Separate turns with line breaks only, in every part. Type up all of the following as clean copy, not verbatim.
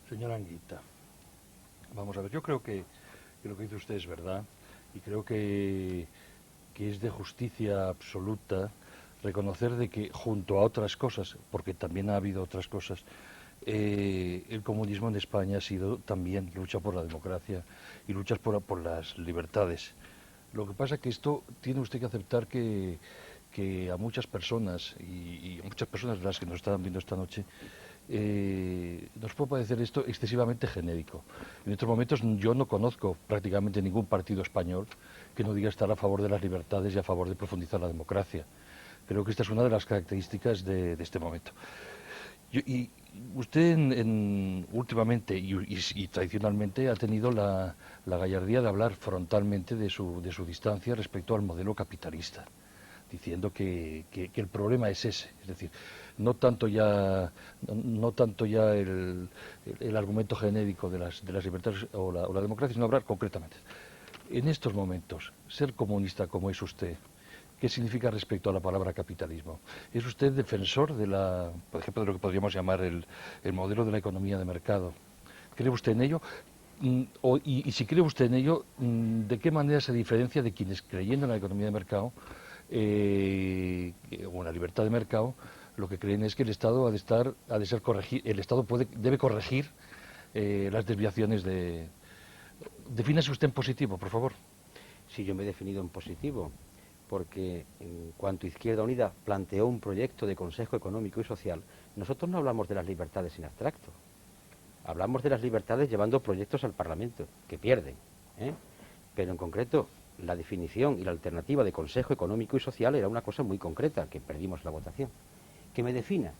Señora Anguita, vamos a ver, yo creo que lo que dice usted es verdad y creo que es de justicia absoluta reconocer de que junto a otras cosas, porque también ha habido otras cosas, el comunismo en España ha sido también lucha por la democracia y luchas por las libertades. Lo que pasa es que esto tiene usted que aceptar que a muchas personas, y a muchas personas de las que nos están viendo esta noche, nos puede parecer esto excesivamente genérico. En estos momentos yo no conozco prácticamente ningún partido español que no diga estar a favor de las libertades y a favor de profundizar la democracia. Creo que esta es una de las características de este momento. Y usted últimamente y tradicionalmente ha tenido la gallardía de hablar frontalmente de su distancia respecto al modelo capitalista, diciendo que el problema es ese, es decir, no tanto ya el argumento genérico de las libertades o la democracia, sino hablar concretamente. En estos momentos, ser comunista como es usted, ¿qué significa respecto a la palabra capitalismo? ¿Es usted defensor por ejemplo, de lo que podríamos llamar el modelo de la economía de mercado? ¿Cree usted en ello? Y si cree usted en ello, ¿de qué manera se diferencia de quienes creyendo en la economía de mercado o en la libertad de mercado, lo que creen es que el Estado el Estado debe corregir las desviaciones de... Defínase usted en positivo, por favor.
Sí, yo me he definido en positivo, porque en cuanto Izquierda Unida planteó un proyecto de Consejo Económico y Social, nosotros no hablamos de las libertades en abstracto, hablamos de las libertades llevando proyectos al Parlamento, que pierden, ¿eh? Pero en concreto, la definición y la alternativa de Consejo Económico y Social era una cosa muy concreta, que perdimos la votación. ¿Que me defina?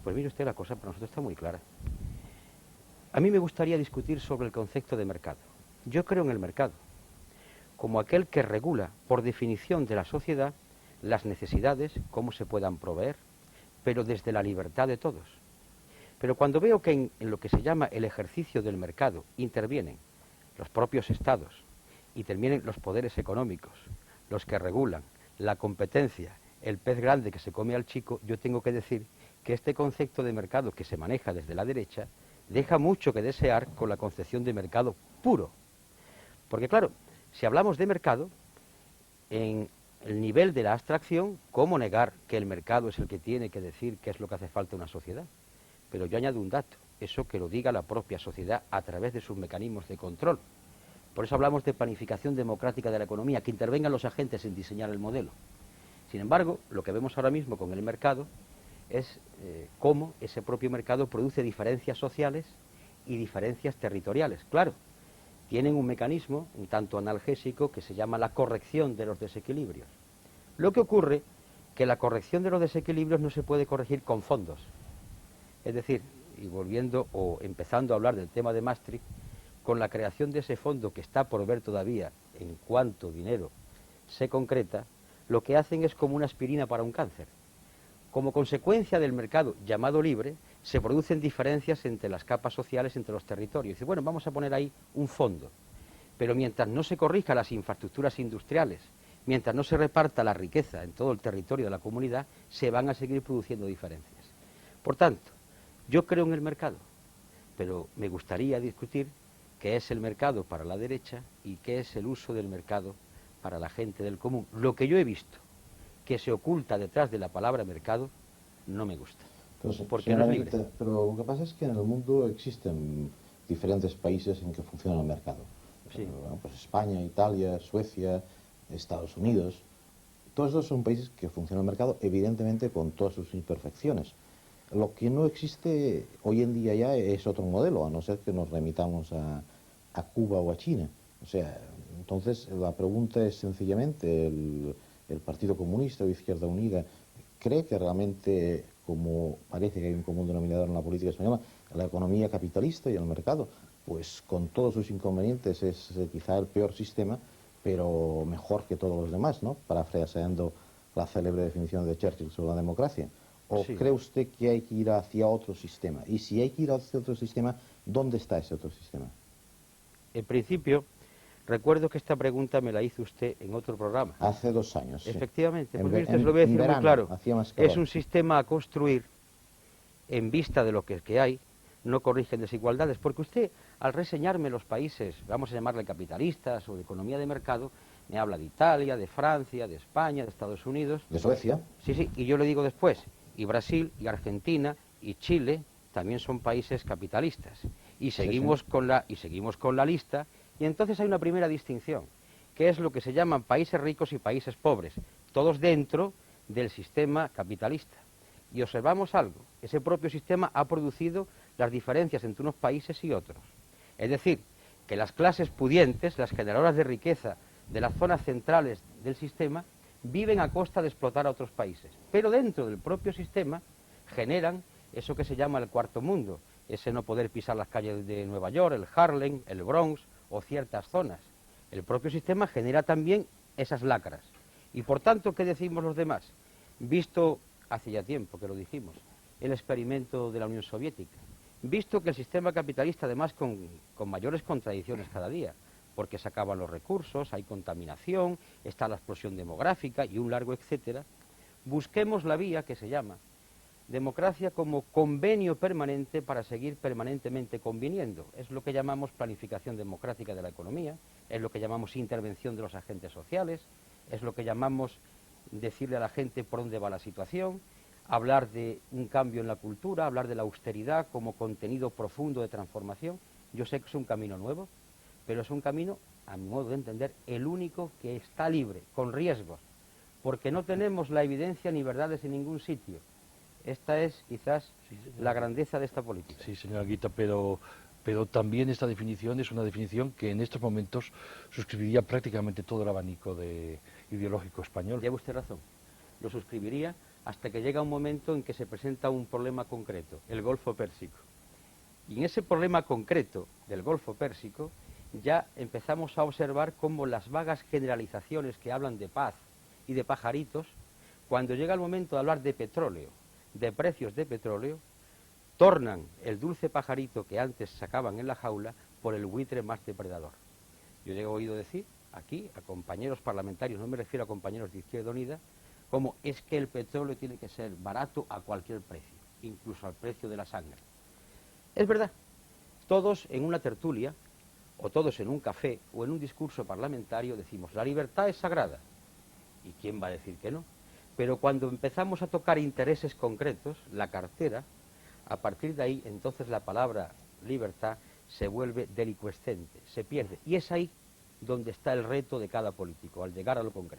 Pues mire usted, la cosa para nosotros está muy clara. A mí me gustaría discutir sobre el concepto de mercado. Yo creo en el mercado como aquel que regula, por definición de la sociedad, las necesidades, cómo se puedan proveer, pero desde la libertad de todos. Pero cuando veo que en lo que se llama el ejercicio del mercado intervienen los propios estados, intervienen los poderes económicos, los que regulan, la competencia, el pez grande que se come al chico, yo tengo que decir que este concepto de mercado que se maneja desde la derecha deja mucho que desear con la concepción de mercado puro. Porque claro, si hablamos de mercado, en el nivel de la abstracción, ¿cómo negar que el mercado es el que tiene que decir qué es lo que hace falta a una sociedad? Pero yo añado un dato, eso que lo diga la propia sociedad a través de sus mecanismos de control. Por eso hablamos de planificación democrática de la economía, que intervengan los agentes en diseñar el modelo. Sin embargo, lo que vemos ahora mismo con el mercado es cómo ese propio mercado produce diferencias sociales y diferencias territoriales. Claro, tienen un mecanismo un tanto analgésico que se llama la corrección de los desequilibrios. Lo que ocurre que la corrección de los desequilibrios no se puede corregir con fondos. Es decir, y volviendo o empezando a hablar del tema de Maastricht, con la creación de ese fondo que está por ver todavía en cuánto dinero se concreta, lo que hacen es como una aspirina para un cáncer. Como consecuencia del mercado llamado libre, se producen diferencias entre las capas sociales, entre los territorios. Dice, bueno, vamos a poner ahí un fondo, pero mientras no se corrija las infraestructuras industriales, mientras no se reparta la riqueza en todo el territorio de la comunidad, se van a seguir produciendo diferencias. Por tanto, yo creo en el mercado, pero me gustaría discutir qué es el mercado para la derecha y qué es el uso del mercado para la gente del común. Lo que yo he visto que se oculta detrás de la palabra mercado no me gusta, porque no es libre.
Pero lo que pasa es que en el mundo existen diferentes países en que funciona el mercado.
Sí.
Bueno, pues España, Italia, Suecia, Estados Unidos. Todos esos son países que funciona el mercado, evidentemente con todas sus imperfecciones. Lo que no existe hoy en día ya es otro modelo, a no ser que nos remitamos a Cuba o a China. O sea, entonces la pregunta es sencillamente, el Partido Comunista o Izquierda Unida cree que realmente, como parece que hay un común denominador en la política española, la economía capitalista y el mercado, pues con todos sus inconvenientes es quizá el peor sistema, pero mejor que todos los demás, ¿no? Parafraseando la célebre definición de Churchill sobre la democracia. ¿O
Sí.
cree usted que hay que ir hacia otro sistema? Y si hay que ir hacia otro sistema, ¿dónde está ese otro sistema?
En principio, recuerdo que esta pregunta me la hizo usted en otro programa.
Hace 2 años, sí.
Efectivamente, pues
En
usted se lo voy a decir
verano,
muy claro.
hacía más calor.
Es un sistema a construir en vista de lo que hay, no corrigen desigualdades, porque usted, al reseñarme los países, vamos a llamarle capitalistas o de economía de mercado, me habla de Italia, de Francia, de España, de Estados Unidos.
De Suecia.
Sí, sí, y yo le digo después, y Brasil, y Argentina, y Chile, también son países capitalistas. Y seguimos,
sí.
seguimos con la lista, y entonces hay una primera distinción, que es lo que se llaman países ricos y países pobres, todos dentro del sistema capitalista. Y observamos algo, ese propio sistema ha producido las diferencias entre unos países y otros. Es decir, que las clases pudientes, las generadoras de riqueza de las zonas centrales del sistema, viven a costa de explotar a otros países. Pero dentro del propio sistema generan eso que se llama el cuarto mundo, ese no poder pisar las calles de Nueva York, el Harlem, el Bronx o ciertas zonas. El propio sistema genera también esas lacras. Y por tanto, ¿qué decimos los demás? Visto hace ya tiempo que lo dijimos, el experimento de la Unión Soviética, visto que el sistema capitalista, además con mayores contradicciones cada día, porque se acaban los recursos, hay contaminación, está la explosión demográfica y un largo etcétera, busquemos la vía que se llama democracia como convenio permanente para seguir permanentemente conviniendo. Es lo que llamamos planificación democrática de la economía, es lo que llamamos intervención de los agentes sociales, es lo que llamamos decirle a la gente por dónde va la situación, hablar de un cambio en la cultura, hablar de la austeridad como contenido profundo de transformación. Yo sé que es un camino nuevo, pero es un camino, a mi modo de entender, el único que está libre, con riesgos, porque no tenemos la evidencia ni verdades en ningún sitio. Esta es quizás la grandeza de esta política.
Sí, señora Guita, pero también esta definición es una definición que en estos momentos suscribiría prácticamente todo el abanico ideológico español.
Lleva usted razón. Lo suscribiría hasta que llega un momento en que se presenta un problema concreto, el Golfo Pérsico. Y en ese problema concreto del Golfo Pérsico ya empezamos a observar cómo las vagas generalizaciones que hablan de paz y de pajaritos, cuando llega el momento de hablar de petróleo, de precios de petróleo, tornan el dulce pajarito que antes sacaban en la jaula por el buitre más depredador. Yo he oído decir aquí a compañeros parlamentarios, no me refiero a compañeros de Izquierda Unida, como es que el petróleo tiene que ser barato a cualquier precio, incluso al precio de la sangre. Es verdad, todos en una tertulia, o todos en un café, o en un discurso parlamentario decimos, la libertad es sagrada. ¿Y quién va a decir que no? Pero cuando empezamos a tocar intereses concretos, la cartera, a partir de ahí, entonces la palabra libertad se vuelve delicuescente, se pierde. Y es ahí donde está el reto de cada político, al llegar a lo concreto.